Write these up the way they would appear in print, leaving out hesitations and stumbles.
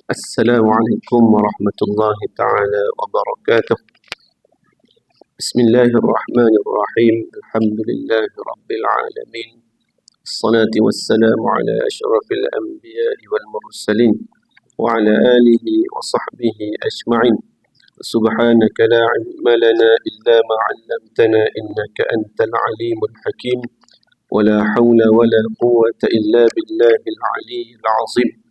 السلام عليكم ورحمة الله تعالى وبركاته. بسم الله الرحمن الرحيم. الحمد لله رب العالمين، الصلاة والسلام على أشرف الأنبياء والمرسلين وعلى آله وصحبه أجمعين. سبحانك لا علم لنا إلا ما علمتنا إنك أنت العليم الحكيم، ولا حول ولا قوة إلا بالله العلي العظيم.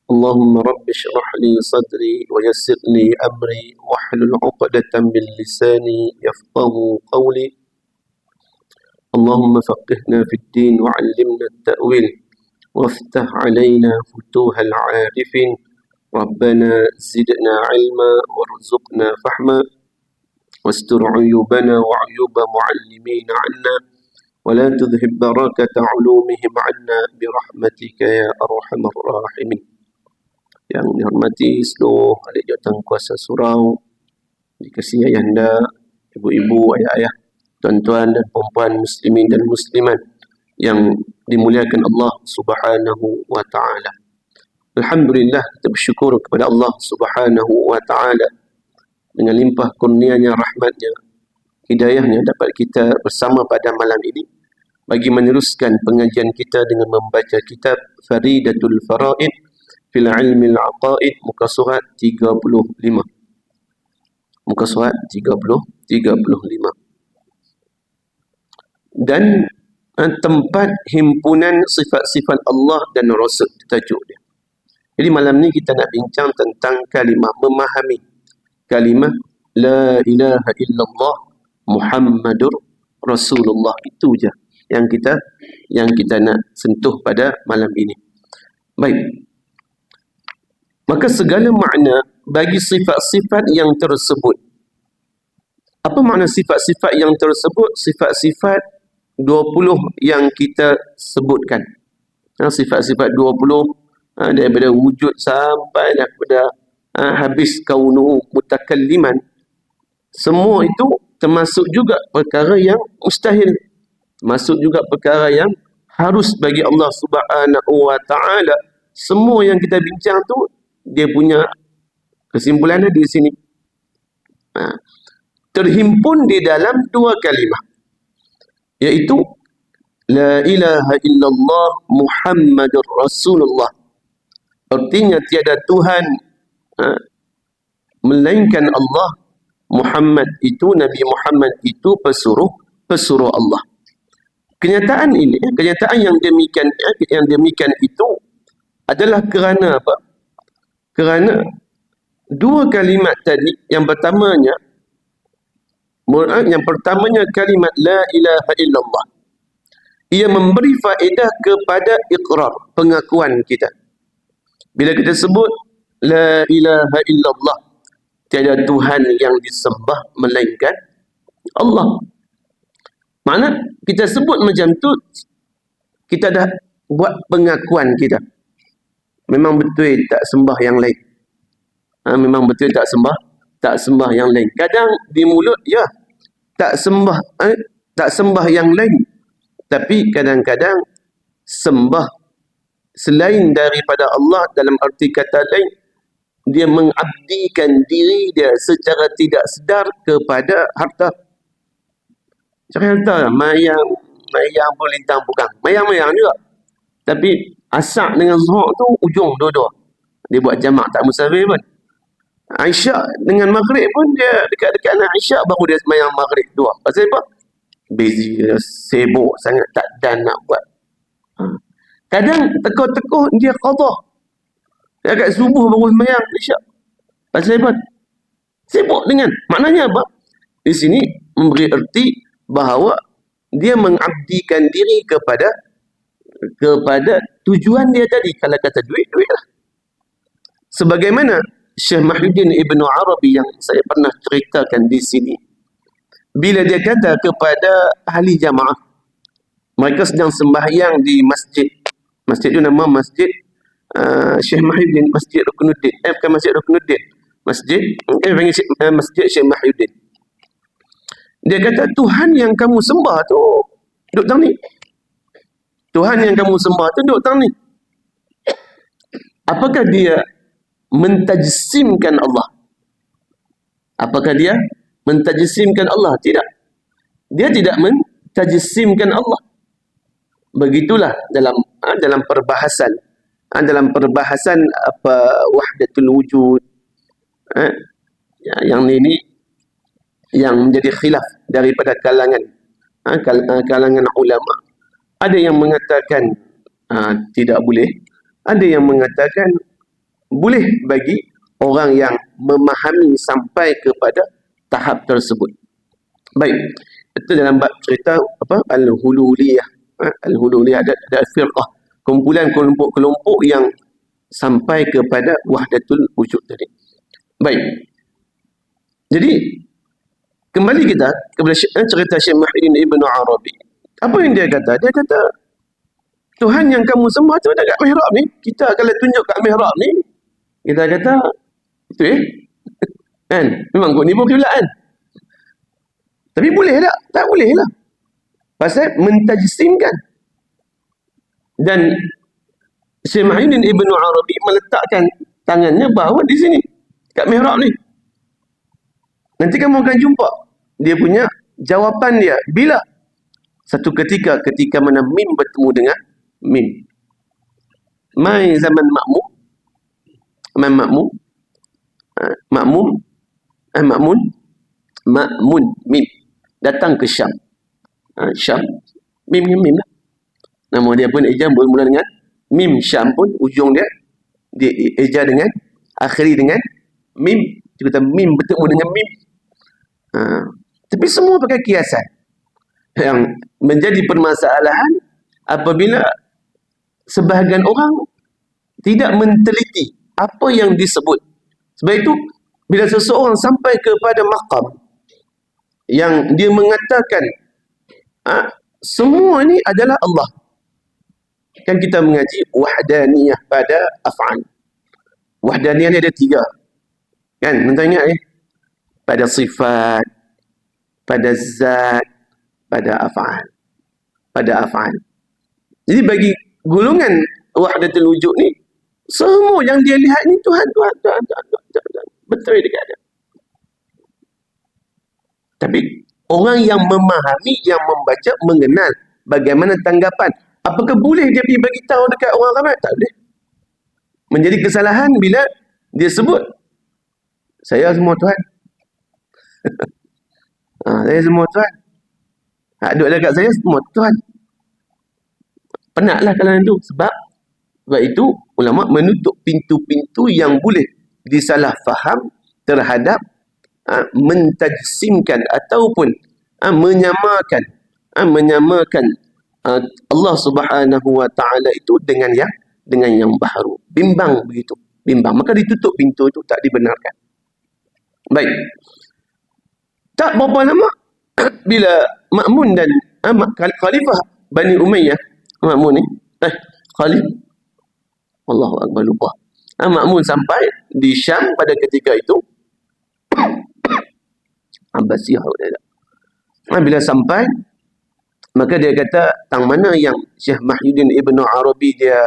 اللهم رب اشرح لي صدري ويسر لي أمري واحلل عقدة من لساني يفقه قولي. اللهم فقهنا في الدين وعلمنا التأويل وافتح علينا فتوح العارفين. ربنا زدنا علما وارزقنا فهما واستر عيوبنا وعيوب معلمين عنا ولا تذهب بركة علومهم عنا برحمتك يا أرحم الراحمين. Yang dihormati seluruh ahli jawatan kuasa surau, dikasihi ayahanda, ibu-ibu, ayah-ayah, tuan-tuan dan puan-puan muslimin dan muslimat yang dimuliakan Allah Subhanahu wa taala. Alhamdulillah, kita bersyukur kepada Allah Subhanahu wa taala dengan limpah kurnianya, rahmatnya, hidayahnya dapat kita bersama pada malam ini bagi meneruskan pengajian kita dengan membaca kitab Faridatul Faraid fil ilmi al-aqaid, muka surat 35. Muka surat 35. Dan tempat himpunan sifat-sifat Allah dan Rasul, tajuk dia. Jadi malam ni kita nak bincang tentang kalimah, memahami kalimah La ilaha illallah Muhammadur Rasulullah. Itu je yang kita nak sentuh pada malam ini. Baik. Maka segala makna bagi sifat-sifat yang tersebut. Apa makna sifat-sifat yang tersebut? Sifat-sifat 20 yang kita sebutkan. Sifat-sifat 20 daripada wujud sampai daripada habis kaunuhu mutakalliman. Semua itu termasuk juga perkara yang mustahil. Masuk juga perkara yang harus bagi Allah Subhanahu wa taala. Semua yang kita bincang tu dia punya kesimpulannya di sini. Terhimpun di dalam dua kalimah, yaitu La ilaha illallah Muhammadur Rasulullah. Artinya tiada Tuhan melainkan Allah. Muhammad itu, Nabi Muhammad itu pesuruh Allah. Kenyataan ini, kenyataan yang demikian itu adalah kerana apa? Kerana dua kalimat tadi, yang pertamanya kalimat La ilaha illallah, ia memberi faedah kepada iqrar, pengakuan kita. Bila kita sebut La ilaha illallah, tiada Tuhan yang disembah melainkan Allah. Mana kita sebut macam tu, kita dah buat pengakuan kita. Memang betul tak sembah yang lain. Memang betul tak sembah yang lain. Kadang di mulut ya tak sembah yang lain. Tapi kadang-kadang sembah selain daripada Allah, dalam arti kata lain, dia mengabdikan diri dia secara tidak sedar kepada harta. Cari harta, mayang pun lintang bukan. Mayang juga. Tapi asak dengan zuhur tu ujung dua-dua. Dia buat jamak tak musafir pun. Aisyah dengan maghrib pun dia dekat-dekat dengan Aisyah baru dia semayang maghrib dua. Pasal apa? Busy, sibuk sangat, tak dan nak buat. Kadang tekuh-tekuh dia qadha. Dia agak subuh baru semayang Aisyah. Pasal apa? Sibuk dengan. Maknanya apa? Di sini memberi erti bahawa dia mengabdikan diri kepada tujuan dia tadi. Kalau kata duit lah. Sebagaimana Syekh Mahyuddin Ibn Arabi yang saya pernah ceritakan di sini, bila dia kata kepada ahli jamaah, mereka sedang sembahyang di masjid itu nama masjid Syekh Mahyuddin, Masjid Rukunuddin, bukan Masjid Rukunuddin, Masjid Syekh Mahyuddin. Dia kata, Tuhan yang kamu sembah tu duduk tang ni. Tuhan yang kamu sembah tu duduk tang ni. Apakah dia mentajsimkan Allah? Apakah dia mentajsimkan Allah? Tidak. Dia tidak mentajsimkan Allah. Begitulah dalam perbahasan dalam perbahasan wahdatul wujud, yang ini yang menjadi khilaf daripada kalangan ulama. Ada yang mengatakan tidak boleh, ada yang mengatakan boleh bagi orang yang memahami sampai kepada tahap tersebut. Baik, itu dalam bab cerita al-hululiyah. Al-hululiyah ada firqah, kumpulan kelompok-kelompok yang sampai kepada wahdatul wujud tadi. Baik. Jadi kembali kita kepada cerita Syekh Muhyiddin Ibn Arabi. Apa yang dia kata? Dia kata Tuhan yang kamu sembah tu ada kat mihrab ni. Kita kalau tunjuk kat mihrab ni, kita kata itu kan? Memang kau ni pun kiblat kan? Tapi boleh tak? Tak boleh lah. Pasal mentajsimkan. Dan Syekh Muhyiddin Ibn Arabi meletakkan tangannya bahawa di sini, kat mihrab ni. Nanti kamu akan jumpa dia punya jawapan dia. Bila? Satu ketika mana mim bertemu dengan mim. Mai zaman makmum. Makmun mim datang ke Syam. Syam mim lah. Nama dia pun eja bermula dengan mim. Syam pun ujung dia eja dengan akhiri dengan mim. Dia kata mim bertemu dengan mim. Tapi semua pakai kiasan. Yang menjadi permasalahan apabila sebahagian orang tidak menteliti apa yang disebut. Sebab itu bila seseorang sampai kepada maqam yang dia mengatakan semua ini adalah Allah. Kan kita mengaji wahdaniyah pada af'al. Wahdaniyah ni ada 3. Kan? Tuan ingat pada sifat, pada zat, pada af'al. Pada af'al. Jadi bagi golongan wahdatul wujud ni, semua yang dia lihat ni Tuhan. Betul dekat dia. Tapi orang yang memahami, yang membaca, mengenal bagaimana tanggapan. Apakah boleh dia pergi bagi tahu dekat orang ramai? Tak boleh. Menjadi kesalahan bila dia sebut saya semua Tuhan. Saya semua Tuhan. Duduk dekat saya semua Tuhan. Penatlah kalau itu. Sebab itu ulama menutup pintu-pintu yang boleh disalah faham terhadap mentajsimkan ataupun menyamakan Allah Subhanahu wa taala itu dengan yang baharu. Bimbang begitu. Bimbang. Maka ditutup pintu itu, tak dibenarkan. Baik. Tak berapa lama bila Ma'mun dan Khalifah Bani Umayyah, Ma'mun ni Khalifah Allahu Akbar, lupa. Ma'mun sampai di Syam pada ketika itu. Abbasiyah. Bila sampai, maka dia kata, tang mana yang Syekh Muhyiddin Ibn Arabi dia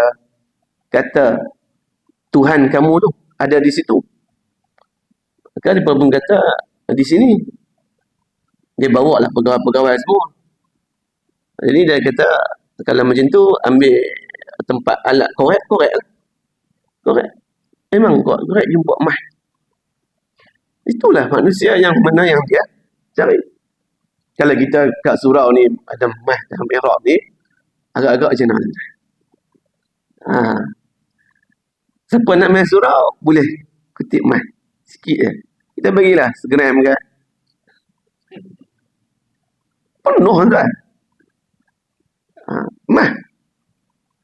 kata Tuhan kamu tu ada di situ. Maka dia pun kata di sini. Dia bawa lah pegawai-pegawai semua. Jadi dia kata kalau macam tu ambil tempat alat korek lah. Korek. Memang korek jumpa mah. Itulah manusia yang mana yang dia cari. Kalau kita kat surau ni ada mah dalam mihrab ni, agak-agak macam mana? Siapa nak main surau boleh kutip mah sikit je. Kita bagilah segram ke. Penuh kan? Mah.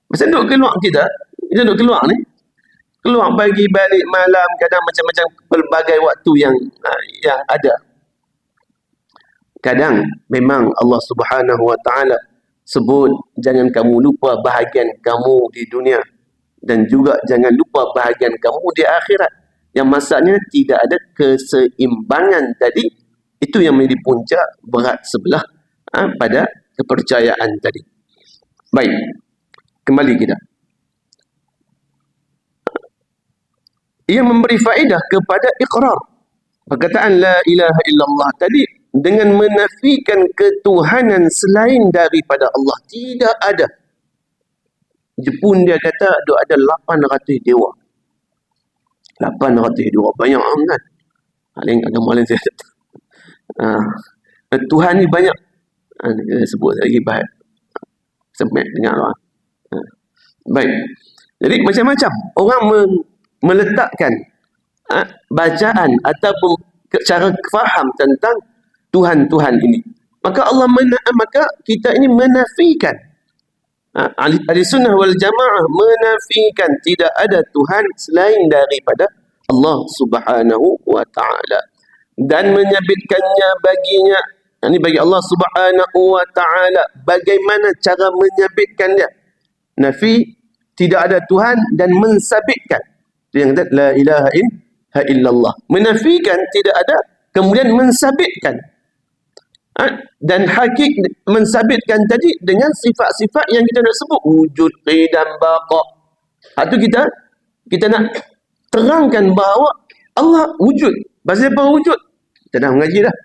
Masa duduk keluar kita duduk keluar ni, keluar pagi balik malam, kadang macam-macam pelbagai waktu yang ada. Kadang memang Allah Subhanahu wa taala sebut jangan kamu lupa bahagian kamu di dunia dan juga jangan lupa bahagian kamu di akhirat. Yang maksudnya tidak ada keseimbangan tadi, itu yang menjadi puncak berat sebelah pada kepercayaan tadi. Baik, kembali kita. Ia memberi faedah kepada iqrar. Perkataan la ilaha illallah tadi dengan menafikan ketuhanan selain daripada Allah. Tidak ada. Jepun dia kata ada 800 dewa. 800 dewa. Banyak kan? Paling agama lain saya tak tahu. Tuhan ni banyak. Sebut lagi baik. Sempat dengar lah. Baik. Jadi macam-macam. Orang meletakkan bacaan ataupun cara faham tentang Tuhan-Tuhan ini. Maka maka kita ini menafikan. Ahli sunnah wal jamaah menafikan tidak ada Tuhan selain daripada Allah subhanahu wa ta'ala. Dan menyabitkannya baginya. Ini bagi Allah subhanahu wa ta'ala. Bagaimana cara menyabitkan dia? Nafi, tidak ada Tuhan, dan mensabitkan. Dia yang kata, la ilaha illallah. Menafikan tidak ada, kemudian mensabitkan. Dan hakik mensabitkan tadi dengan sifat-sifat yang kita nak sebut. Wujud, qidam, baqa. Itu kita nak terangkan bahawa Allah wujud. Pasal apa wujud? Kita dah mengaji dah.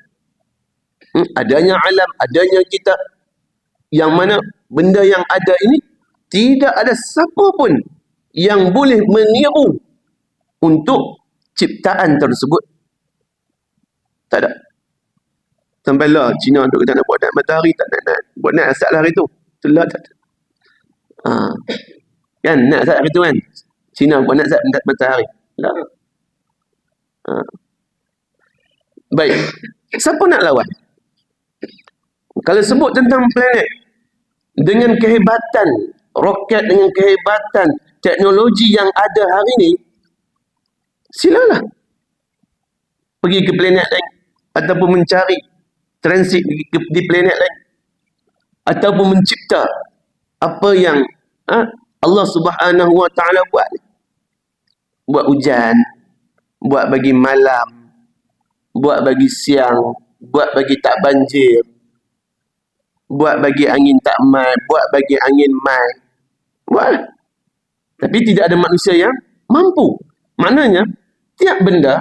Adanya alam, adanya kita. Yang mana benda yang ada ini tidak ada siapa pun yang boleh meniru untuk ciptaan tersebut. Tak ada. Sampailah Cina tu kita nak buat naik matahari, tak nak. Buat naik asal hari tu. Itulah tak ada. Kan nak asal hari tu kan. Cina buat naik asal matahari. Lah. Baik. Siapa nak lawan? Kalau sebut tentang planet dengan kehebatan roket, dengan kehebatan teknologi yang ada hari ini, silalah pergi ke planet lain ataupun mencari transit di planet lain ataupun mencipta apa yang Allah subhanahu wa ta'ala buat hujan, buat bagi malam, buat bagi siang, buat bagi tak banjir, buat bagi angin tak mai, buat bagi angin mai. Buatlah. Tapi tidak ada manusia yang mampu. Maknanya, tiap benda,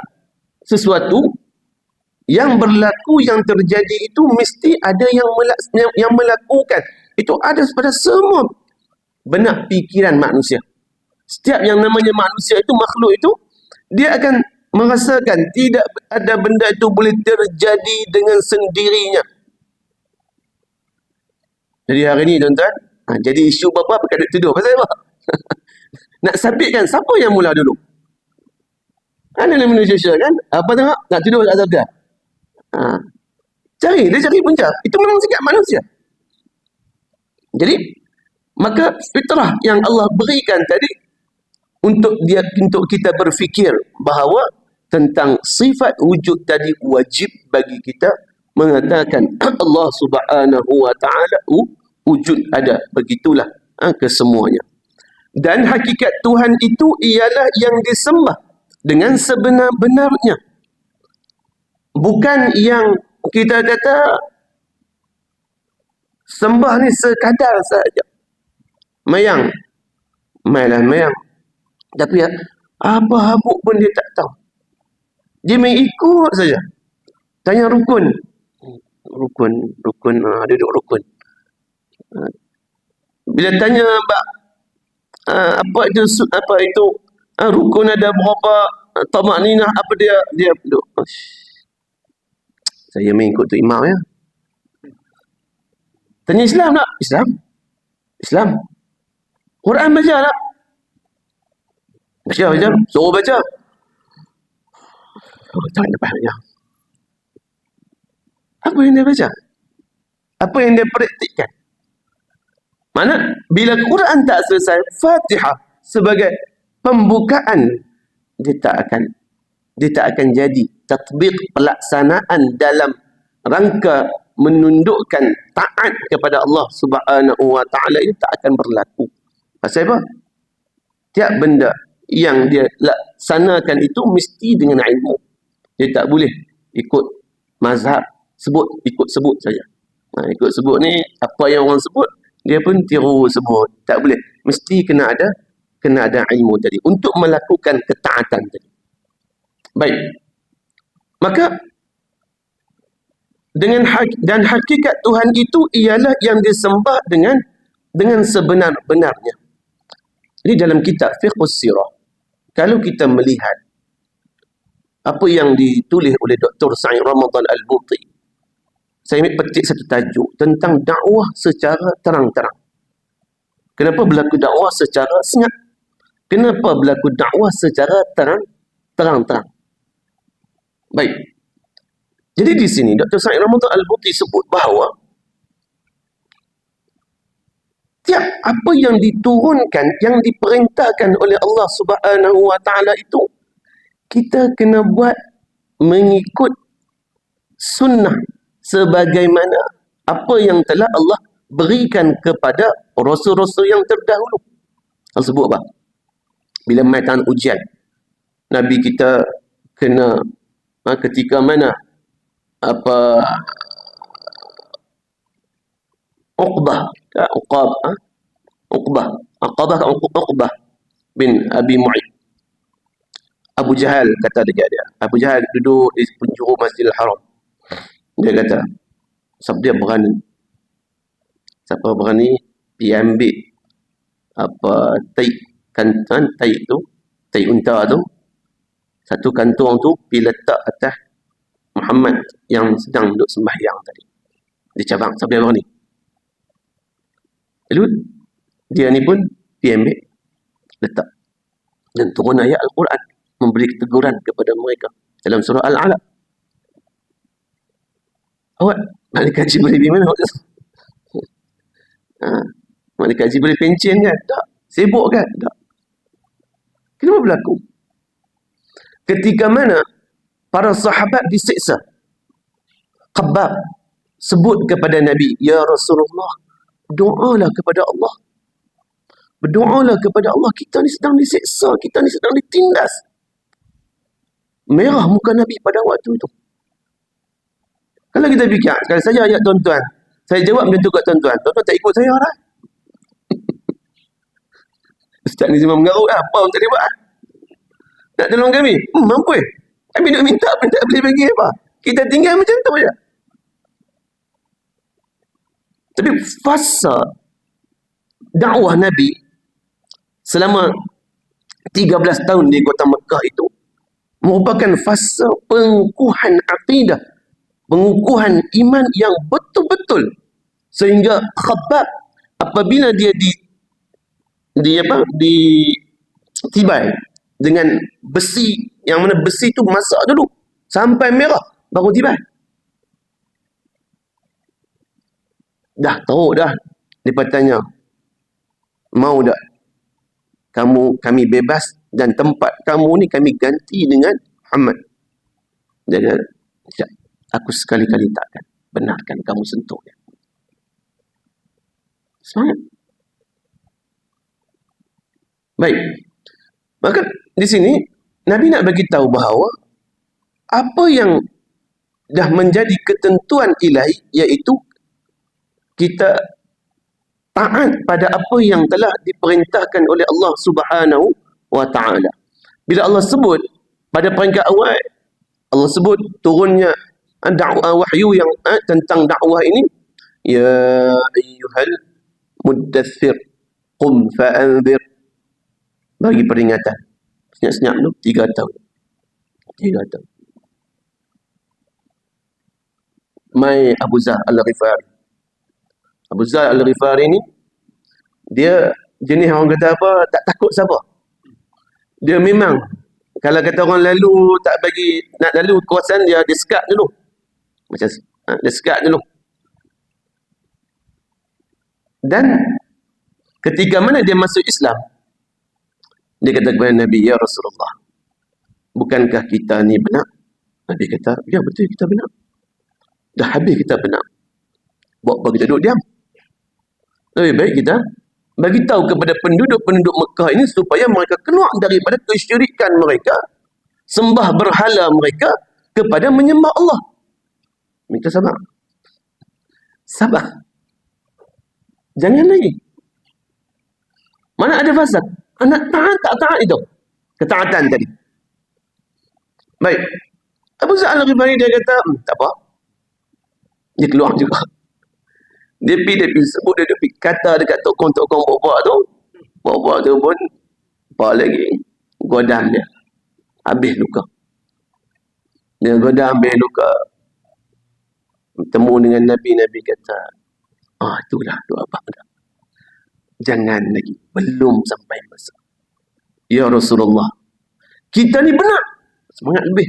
sesuatu yang berlaku, yang terjadi itu mesti ada yang melakukan. Itu ada pada semua benak fikiran manusia. Setiap yang namanya manusia itu, makhluk itu, dia akan merasakan tidak ada benda itu boleh terjadi dengan sendirinya. Jadi hari ni tuan-tuan, jadi isu apa pakai duk tidur. Pasal apa? Nak sabitkan siapa yang mula dulu. Ada dalam Malaysia kan? Apa tengok? Nak tidur tak sabda. Dia cari punca. Itu memang sikap manusia. Jadi, maka fitrah yang Allah berikan tadi untuk kita berfikir bahawa tentang sifat wujud tadi wajib bagi kita mengatakan Allah subhanahu wa ta'ala wujud ada. Begitulah kesemuanya. Dan hakikat Tuhan itu ialah yang disembah dengan sebenar-benarnya. Bukan yang kita kata sembah ni sekadar saja. Mayang. Mayang. Tapi apa habuk pun dia tak tahu. Dia main ikut saja. Tanya rukun. Rukun. Dia duduk rukun. Bila tanya apa itu rukun ada berapa, tamakninah apa dia duduk. Saya main ikut tu imam ya. Tanya Islam tak? Islam. Quran baca tak? Baca. Suruh baca. Tak ada banyak. Apa yang dia baca? Apa yang dia praktikkan? Mana bila Quran tak selesai, Fatihah sebagai pembukaan, dia tak akan jadi tatbiq, pelaksanaan dalam rangka menundukkan taat kepada Allah subhanahu wa ta'ala ini tak akan berlaku. Pasal apa? Tiap benda yang dia laksanakan itu mesti dengan ilmu. Dia tak boleh ikut mazhab, ikut sebut saja. Ikut sebut ni, apa yang orang sebut, dia pun tiru sebut. Tak boleh. Mesti kena ada ilmu tadi untuk melakukan ketaatan tadi. Baik. Maka dan hakikat Tuhan itu ialah yang disembah dengan sebenar-benarnya. Ini dalam kitab Fiqhus Sirah. Kalau kita melihat apa yang ditulis oleh Dr. Sa'id Ramadan Al-Buti, saya ambil petik satu tajuk tentang dakwah secara terang-terang. Kenapa berlaku dakwah secara senyap? Kenapa berlaku dakwah secara terang-terang? Baik. Jadi di sini Dr. Sa'id Ramadan Al-Buti sebut bahawa tiap apa yang diturunkan, yang diperintahkan oleh Allah Subhanahu wa taala itu, kita kena buat mengikut sunnah sebagaimana apa yang telah Allah berikan kepada rasul-rasul yang terdahulu. Allah sebut apa? Bila mai tangan ujian, Nabi kita kena ketika mana Uqbah bin Abi Mu'ayyid. Abu Jahal kata dekat dia. Abu Jahal duduk di penjuru Masjidil Haram. Dia kata, siapa dia berani? Siapa berani dia ambil tai tu, tai unta tu, satu kantung tu pergi letak atas Muhammad yang sedang duduk sembahyang tadi. Dia cabang, siapa dia berani? Lalu dia ni pun dia ambil letak. Dan turun ayat Al-Quran memberi teguran kepada mereka dalam surah Al-Alaq. Awak malaikat Jibril di mana? Malaikat Jibril pencen kan? Tak. Sibuk kan? Tak. Kenapa berlaku? Ketika mana para sahabat disiksa, Khabbab sebut kepada Nabi, "Ya Rasulullah, doalah kepada Allah. Berdoalah kepada Allah, kita ni sedang disiksa, kita ni sedang ditindas." Merah muka Nabi pada waktu itu. Kalau kita fikir, sekali saja ayat tuan-tuan, saya jawab macam tu kat tuan-tuan, tuan-tuan tak ikut saya lah. Ustaz ni cuma mengarut lah, apa pun tak boleh buat. Nak tolong kami? Mampu eh. Kami nak minta pun tak boleh bagi apa. Kita tinggal macam tu je. Tapi fasa dakwah Nabi selama 13 tahun di kota Mekah itu merupakan fasa pengukuhan akidah, pengukuhan iman yang betul-betul, sehingga Khabbab apabila dia ditibai dengan besi, yang mana besi tu masak dulu sampai merah baru tibai. Dah tahu dah, dia tanya, mau tak kami bebas dan tempat kamu ni kami ganti dengan Muhammad? Jadi aku sekali-kali takkan benarkan kamu sentuh dia. Semangat. Baik. Maka di sini Nabi nak bagi tahu bahawa apa yang dah menjadi ketentuan ilahi, iaitu kita taat pada apa yang telah diperintahkan oleh Allah Subhanahu wa taala. Bila Allah sebut pada peringkat awal, Allah sebut turunnya dakwah wahyu yang tentang dakwah ini, ya ayyuhal muddaththir qum fa'anzir, bagi peringatan. Senyap-senyap tu 3 tahun. 3 tahun. Mai Abu Zar Al-Ghifari. Abu Zar Al-Ghifari ni dia jenis orang kata apa, tak takut siapa. Dia memang kalau kata orang lalu tak bagi nak lalu kawasan dia sekat dulu. Macam dia sekat dulu. Dan ketika mana dia masuk Islam, dia kata kepada Nabi, "Ya Rasulullah, bukankah kita ni benar?" Nabi kata, "Ya betul, kita benar. Dah habis kita benar. Buat apa kita duduk diam? Lebih baik kita bagi tahu kepada penduduk-penduduk Mekah ini supaya mereka keluar daripada kesyirikan mereka, sembah berhala mereka, kepada menyembah Allah." Minta sabar. Sabar. Jangan lagi. Mana ada fasad? Anak taat tak taat itu. Ketaatan tadi. Baik. Abu Zar Al-Ghifari dia kata, tak apa. Dia keluar juga. Dia pergi sebut, dia pergi kata dekat tokong-tokong buat tu. Buat tu pun, apa lagi? Godam dia. Habis luka. Dia godam habis luka. Bertemu dengan Nabi, Nabi kata, itulah tu abang dah. Jangan lagi. Belum sampai masa. Ya Rasulullah, kita ni benar. Semangat lebih.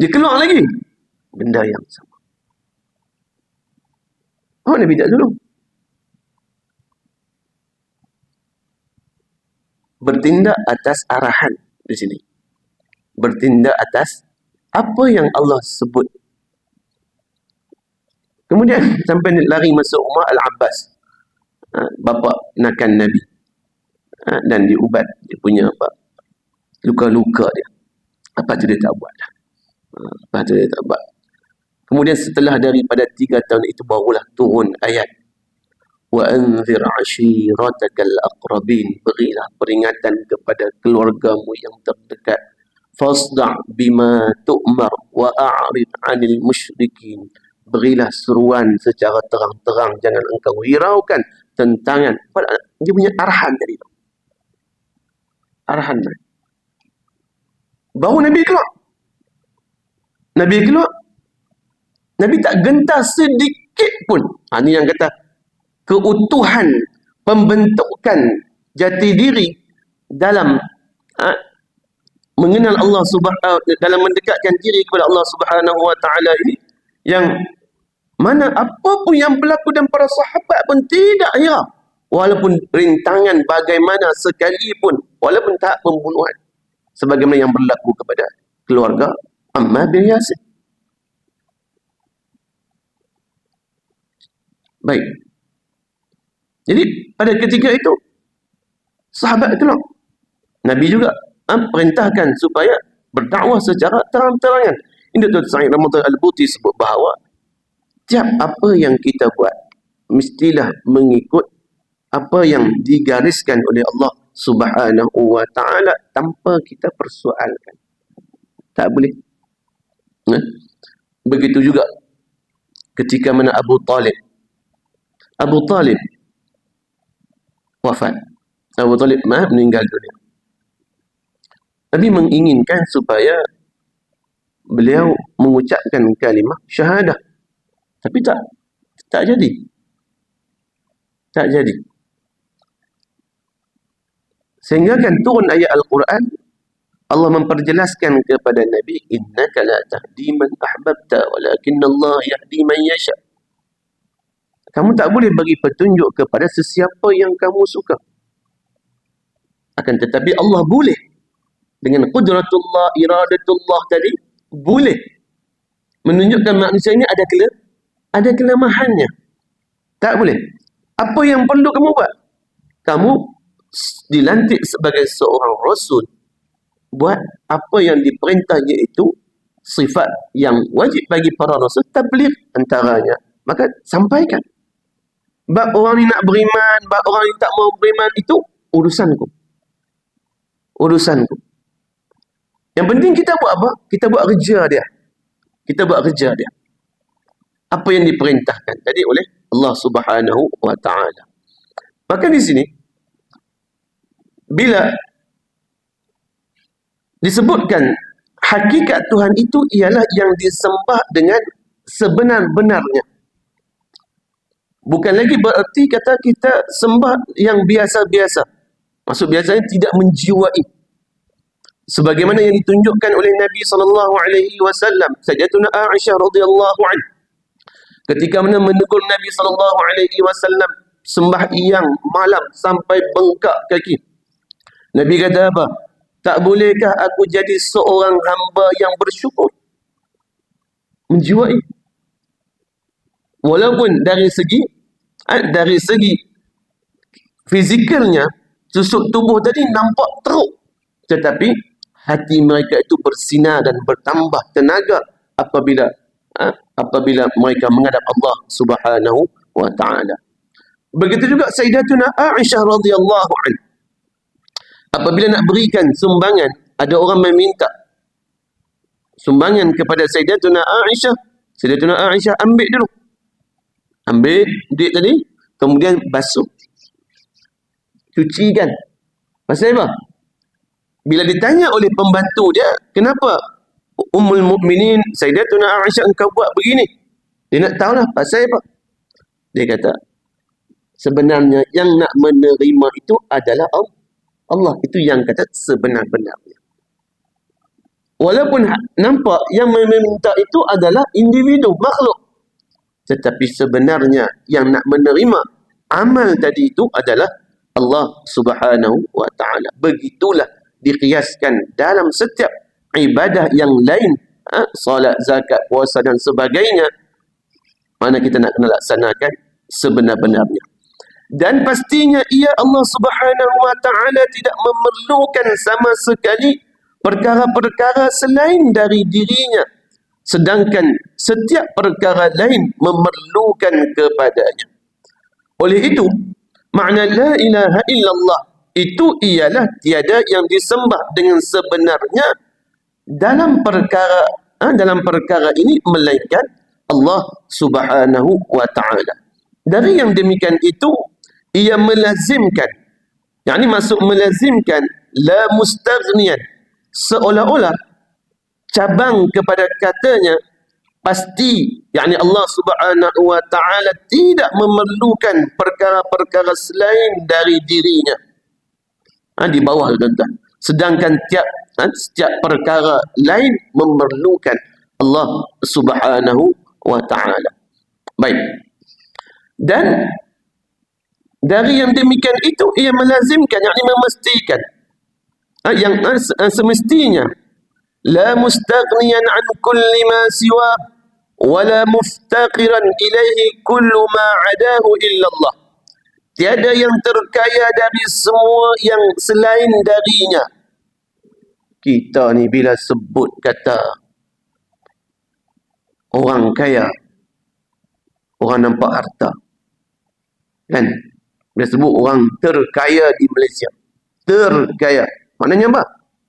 Dia keluar lagi. Benda yang sama. Nabi tak tolong. Bertindak atas arahan di sini. Bertindak atas apa yang Allah sebut. Kemudian sampai lari masuk rumah Al-Abbas. Bapa nakan Nabi. Dan diubat. Dia punya luka-luka dia. Apa tu dia tak buat lah. Apa tu dia tak buat. Kemudian setelah daripada 3 tahun itu barulah turun ayat. Wa anzir ashiratakal aqrabin. Berilah peringatan kepada keluargamu yang terdekat. Fasda' bima tu'mar wa a'rid 'anil musyrikin. Berilah seruan secara terang-terang, jangan engkau hiraukan tentangan. Dia punya arahan tadi tu. Arahan tadi. Baru Nabi keluar. Nabi tak gentar sedikit pun. Ini yang kata keutuhan pembentukan jati diri dalam mengenal Allah Subhanahu, dalam mendekatkan diri kepada Allah Subhanahu wa taala ini, yang mana apa pun yang berlaku dan para sahabat pun tidak hirau, walaupun rintangan bagaimana sekalipun, walaupun tahap pembunuhan sebagaimana yang berlaku kepada keluarga Ammar bin Yasir. Baik. Jadi pada ketika itu sahabat keluar. Nabi juga perintahkan supaya berdakwah secara terang-terangan. Ini Dr. Sa'id Ramadan Al-Buti sebut bahawa tiap apa yang kita buat mestilah mengikut apa yang digariskan oleh Allah Subhanahu wa taala tanpa kita persoalkan. Tak boleh. Begitu juga ketika mana Abu Talib wafat. Abu Talib meninggal dunia. Nabi menginginkan supaya beliau mengucapkan kalimah syahadah. Tapi tak jadi. Tak jadi. Sehingga kan turun ayat Al-Quran, Allah memperjelaskan kepada Nabi, innaka la tahdi man ahbabta walakinnallaha yahdi man yasha. Kamu tak boleh bagi petunjuk kepada sesiapa yang kamu suka. Akan tetapi Allah boleh. Dengan qudratullah, iradatullah tadi, boleh menunjukkan manusia ini ada kelemahannya. Tak boleh. Apa yang perlu kamu buat? Kamu dilantik sebagai seorang rasul. Buat apa yang diperintahnya, itu sifat yang wajib bagi para rasul, tabligh antaranya. Maka sampaikan. Bab orang ni nak beriman, bab orang ni tak mau beriman, itu urusanku. Urusanku. Yang penting kita buat apa? Kita buat kerja dia. Kita buat kerja dia. Apa yang diperintahkan tadi oleh Allah Subhanahu wa taala. Maka di sini bila disebutkan hakikat Tuhan itu ialah yang disembah dengan sebenar-benarnya. Bukan lagi bererti kata kita sembah yang biasa-biasa. Maksud biasanya tidak menjiwai. Sebagaimana yang ditunjukkan oleh Nabi SAW. Sayyidatuna Aisyah radhiyallahu anha, ketika mana menegur Nabi SAW sembahyang malam sampai bengkak kaki. Nabi kata apa? Tak bolehkah aku jadi seorang hamba yang bersyukur? Menjiwai. Walaupun dari segi fizikalnya, susuk tubuh tadi nampak teruk, tetapi hati mereka itu bersinar dan bertambah tenaga apabila mereka menghadap Allah Subhanahu wa taala. Begitu juga Sayyidatuna Aisyah radhiyallahu anha, apabila nak berikan sumbangan, ada orang meminta, sumbangan kepada Sayyidatuna Aisyah. Sayyidatuna Aisyah ambil dulu. Ambil duit tadi, kemudian basuh. Cucikan. Pasal apa? Bila ditanya oleh pembantu dia, kenapa Ummul Mukminin Sayyidatuna Aisyah engkau buat begini? Dia nak tahu lah pasal apa. Dia kata, sebenarnya yang nak menerima itu adalah Allah. Itu yang kata sebenar-benarnya. Walaupun nampak yang meminta itu adalah individu, makhluk. Tetapi sebenarnya yang nak menerima amal tadi itu adalah Allah Subhanahu wa ta'ala. Begitulah dikiaskan dalam setiap ibadah yang lain. Salat, zakat, puasa dan sebagainya. Mana kita nak kena laksanakan sebenar-benarnya. Dan pastinya ia Allah Subhanahu wa ta'ala tidak memerlukan sama sekali perkara-perkara selain dari dirinya. Sedangkan setiap perkara lain memerlukan kepadanya. Oleh itu, makna la ilaha illallah itu ialah tiada yang disembah dengan sebenarnya dalam perkara ini melainkan Allah Subhanahu wa ta'ala. Dari yang demikian itu, ia melazimkan, yakni masuk melazimkan la mustaghniyan, seolah-olah cabang kepada katanya pasti, yakni Allah Subhanahu wa ta'ala tidak memerlukan perkara-perkara selain dari dirinya. Di bawah tuan-tuan. Sedangkan setiap perkara lain memerlukan Allah Subhanahu wa ta'ala. Baik. Dan dari yang demikian itu ia melazimkan, yakni memastikan yang semestinya la mustaghniyan an kulli ma siwa wala muftaqiran ilaihi kullu ma adahu illallah. Tiada yang terkaya dari semua yang selain darinya. Kita ni bila sebut kata orang kaya, orang nampak harta, kan? Bila sebut orang terkaya di Malaysia, terkaya, maknanya apa?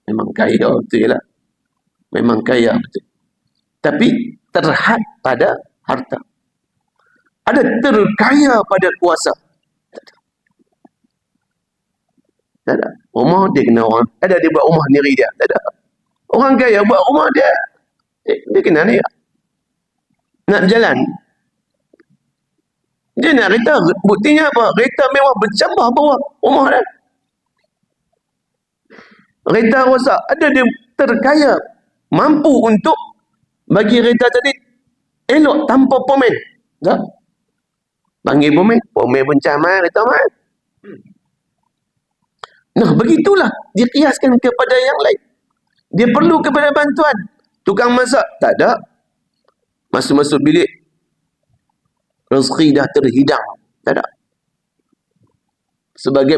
Memang kaya betul lah. Memang kaya betul. Tapi terhad pada harta. Ada terkaya pada kuasa. Tak ada. Rumah dia kena orang. Ada dia buat rumah sendiri dia. Tak ada. Orang kaya buat rumah dia. Dia kena ni. Nak berjalan. Dia nak kereta. Buktinya apa? Kereta mewah bercambah bawah rumah dia. Kereta rosak. Ada dia terkaya. Mampu untuk bagi kereta tadi elok tanpa pomen. Tak? Panggil pomen. Pomen pun camai, kereta mahal. Nah, begitulah dia kiaskan kepada yang lain. Dia perlu kepada bantuan. Tukang masak, tak ada. Masuk-masuk bilik, rezeki dah terhidang. Tak ada.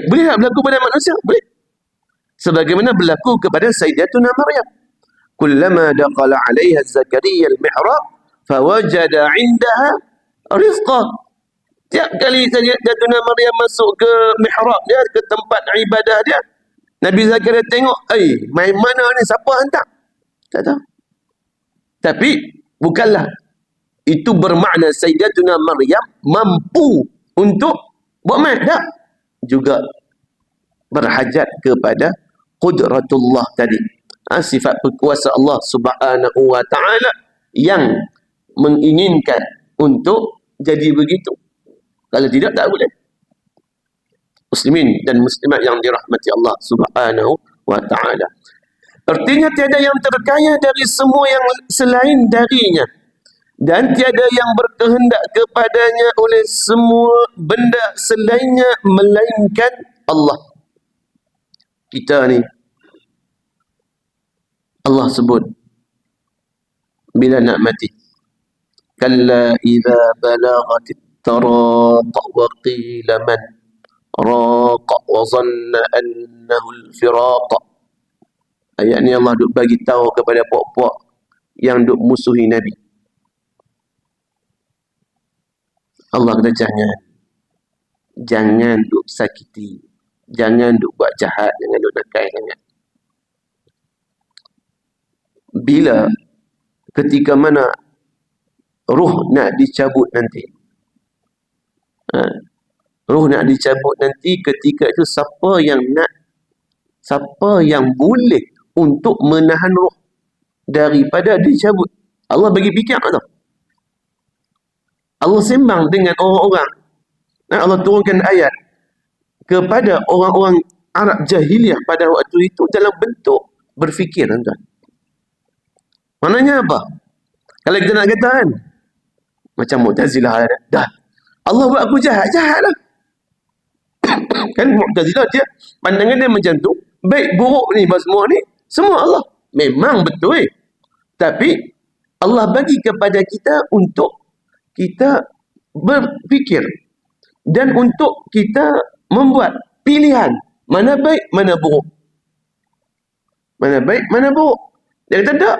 Boleh tak berlaku pada manusia? Boleh. Sebagaimana berlaku kepada Sayyidatuna Maryam. Kullama daqala 'alaiha Zakaria al-mihrab fawajada 'indaha rizqa. Tiap kali Sayyidatuna Maryam masuk ke mihrab dia, ke tempat ibadah dia, Nabi Zakaria tengok, main mana ni, siapa hantar? Tak tahu. Tapi bukanlah itu bermakna Sayyidatuna Maryam mampu untuk buat main. Tak. Juga berhajat kepada qudratullah tadi. Sifat berkuasa Allah Subhanahu wa ta'ala yang menginginkan untuk jadi begitu. Kalau tidak, tak boleh. Muslimin dan muslimat yang dirahmati Allah Subhanahu wa ta'ala. Artinya tiada yang terkaya dari semua yang selain darinya. Dan tiada yang berkehendak kepadanya oleh semua benda selainnya melainkan Allah. Kita ni, Allah sebut bila nak mati. Kalla idza balaghatit taraq wa qila man raqa wa zanna annahu al-firaq. Ayat ni Allah duk bagi tahu kepada puak-puak yang duk musuhi Nabi. Allah kata jangan duk sakiti, jangan duk buat jahat, jangan duk nakal sangat. Bila ketika mana ruh nak dicabut nanti. Ruh nak dicabut nanti, ketika itu siapa yang boleh untuk menahan ruh daripada dicabut? Allah bagi fikir tu. Allah sembang dengan orang-orang. Allah turunkan ayat kepada orang-orang Arab jahiliah pada waktu itu dalam bentuk berfikir, tuan-tuan. Maknanya apa? Kalau kita nak kata kan, macam Mu'tazilah dah. Allah buat aku jahat lah. Kan Mu'tazilah dia pandangan dia macam tu. Baik buruk ni semua Allah. Memang betul. Tapi Allah bagi kepada kita untuk kita berfikir dan untuk kita membuat pilihan mana baik, mana buruk. Mana baik, mana buruk. Dia kata tak.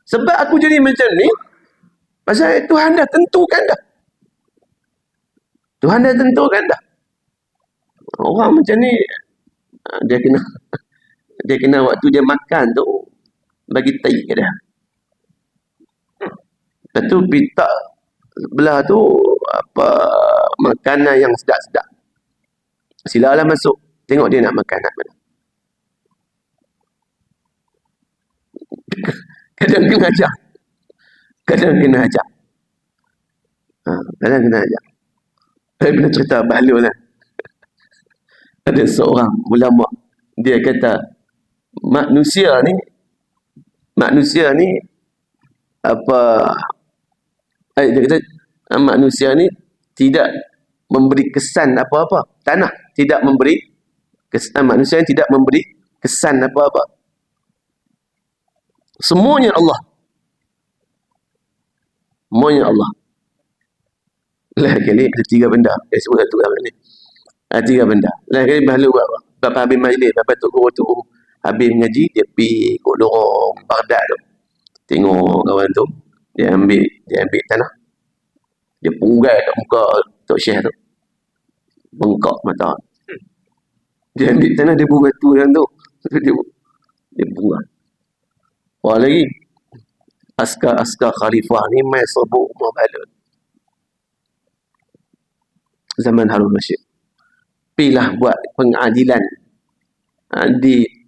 Sebab aku jadi macam ni, pasal Tuhan dah tentukan dah. Tuhan dah tentukan dah. Orang macam ni, dia kena waktu dia makan tu, bagi tai ke dia. Lepas tu pita sebelah tu, makanan yang sedap-sedap. Silalah masuk. Tengok dia nak makan nak mana. Kadang kena ajak. Kadang kena ajak. Saya pernah cerita bahlul lah. Ada seorang ulama, dia kata manusia ni dia kata manusia ni tidak memberi kesan apa-apa. Tanah tidak memberi kesan, manusia yang tidak memberi kesan apa-apa. Semuanya Allah. Semuanya Allah. Lah kali ada 3 benda. Saya sebut satu lah ni. 3 benda. Lah kali bahlul buat apa? Bapa habis majlis, bapa tok guru tu habis mengaji, dia pergi kat lorong Baghdad tu. Tengok kawan tu, dia ambil tanah. Dia punggai kat muka Tok Syekh tu. Bengkak mata. Dia ambil tanah, dia buang batu dalam tu. Dia buang. Wah lagi, askar khalifah ni main sebut rumah bahlul. Zaman Harun Rashid. Pilah buat pengadilan.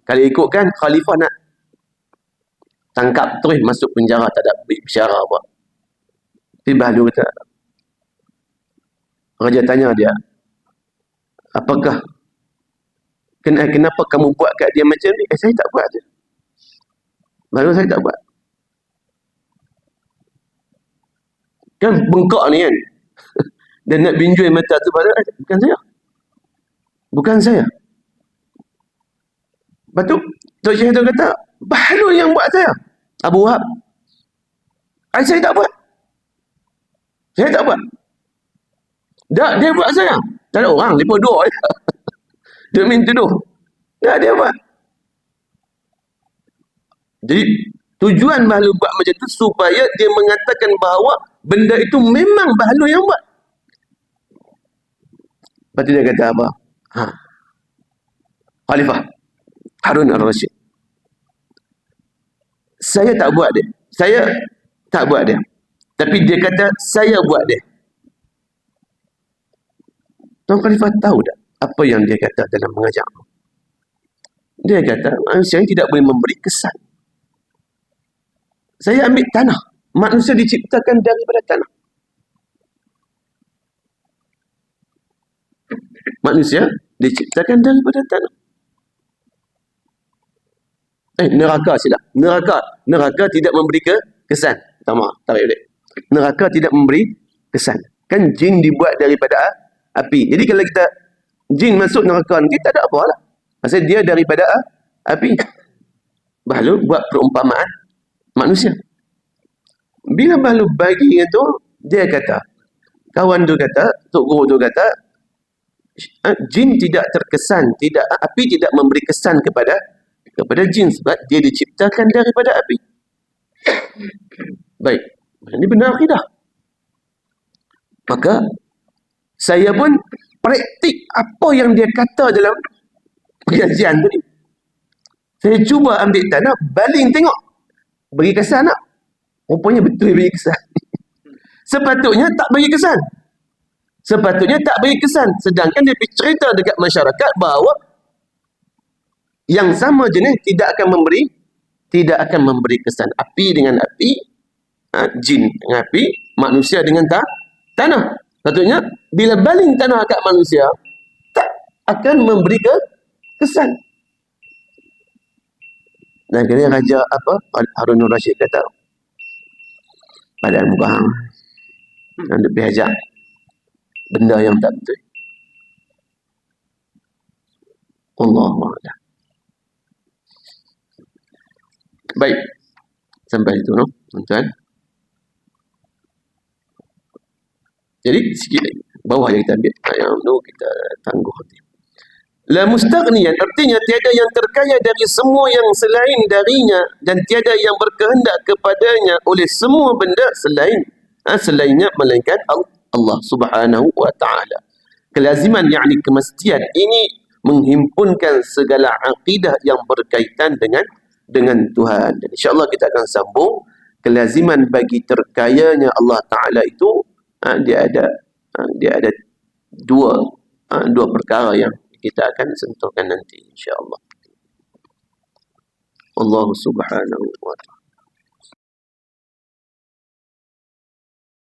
Kalau ikutkan khalifah nak tangkap terus masuk penjara, tak ada bicara apa. Tapi bahlul kata, raja tanya dia, apakah kenapa kamu buat kat dia macam ni? Saya tak buat je. Bahlul, saya tak buat. Kan bengkak ni kan. Dan nak binjui mata tu pada, bukan saya. Bukan saya. Lepas tu, Tok Syekh tu kata, bahlul yang buat saya. Abu Wahab. Saya tak buat. Saya tak buat. Dia buat saya. Tak ada orang, lepas dua. Dia minta tuduh. Dia buat. Jadi, tujuan bahlul buat macam tu supaya dia mengatakan bahawa benda itu memang bahlul yang buat. Lepas tu dia kata apa? Khalifah Harun al-Rashid, saya tak buat dia. Saya tak buat dia. Tapi dia kata, saya buat dia. Tuan Khalifah tahu tak apa yang dia kata dalam mengajar? Dia kata, manusia yang tidak boleh memberi kesan. Saya ambil tanah. Manusia diciptakan daripada tanah. Manusia diciptakan daripada tanah. Neraka silap. Neraka tidak memberi kesan. Pertama, tarik balik. Neraka tidak memberi kesan. Kan jin dibuat daripada api. Jadi kalau kita jin masuk neraka nanti tak ada apa lah. Pasal dia daripada api. Bahlul buat perumpamaan manusia. Bila bahlul bagi itu, dia kata, kawan tu kata, tok guru tu kata, jin tidak terkesan, api tidak memberi kesan kepada jin sebab dia diciptakan daripada api. Baik, ini benar akidah. Maka saya pun praktik apa yang dia kata dalam pengajian tadi. Saya cuba ambil tanah, baling tengok, beri kesan tak? Rupanya betul bagi kesan. Sepatutnya tak bagi kesan. Sepatutnya tak bagi kesan. Sedangkan dia cerita dekat masyarakat bahawa yang sama jenis tidak akan memberi kesan. Api dengan api, jin dengan api, manusia dengan tanah. Patutnya bila baling tanah kat manusia, tak akan memberi kesan. Dan kira Raja Harun Rashid kata, badan muka hang nak bihajak benda yang tak betul. Allahu a'lam. Baik, sampai itu no, tuan-tuan. Jadi sikit lagi bawah yang kita ambil, yang tu kita tangguh hati. La mustaghniyan, artinya tiada yang terkaya dari semua yang selain darinya, dan tiada yang berkehendak kepadanya oleh semua benda selainnya melainkan Allah Subhanahu wa taala. Kelaziman yakni kemestian ini menghimpunkan segala akidah yang berkaitan dengan Tuhan. Dan insya-Allah kita akan sambung kelaziman bagi terkayanya Allah taala itu. Dia ada dua perkara yang kita akan sentuhkan nanti insya-Allah. Allah Subhanahu wa ta'ala.